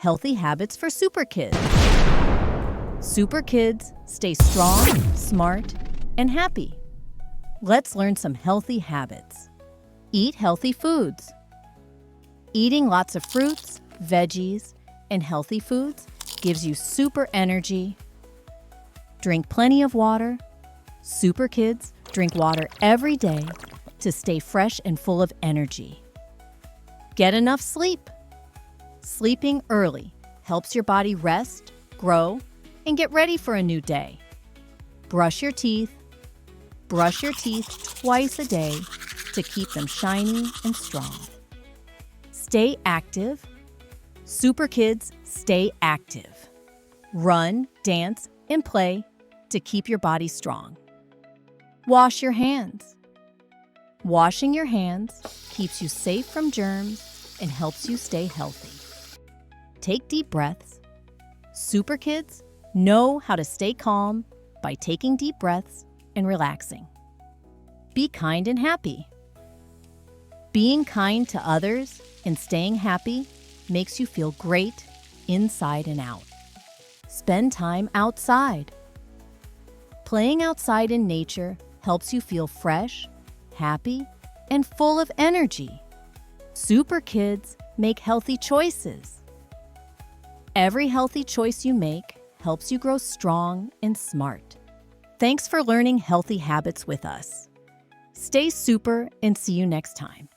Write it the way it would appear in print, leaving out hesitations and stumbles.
Healthy habits for Superkids. Superkids stay strong, smart, and happy. Let's learn some healthy habits. Eat healthy foods. Eating lots of fruits, veggies, and healthy foods gives you super energy. Drink plenty of water. Superkids drink water every day to stay fresh and full of energy. Get enough sleep. Sleeping early helps your body rest, grow, and get ready for a new day. Brush your teeth. Brush your teeth twice a day to keep them shiny and strong. Stay active. Superkids stay active. Run, dance, and play to keep your body strong. Wash your hands. Washing your hands keeps you safe from germs and helps you stay healthy. Take deep breaths. Superkids know how to stay calm by taking deep breaths and relaxing. Be kind and happy. Being kind to others and staying happy makes you feel great inside and out. Spend time outside. Playing outside in nature helps you feel fresh, happy, and full of energy. Superkids make healthy choices. Every healthy choice you make helps you grow strong and smart. Thanks for learning healthy habits with us. Stay super and see you next time.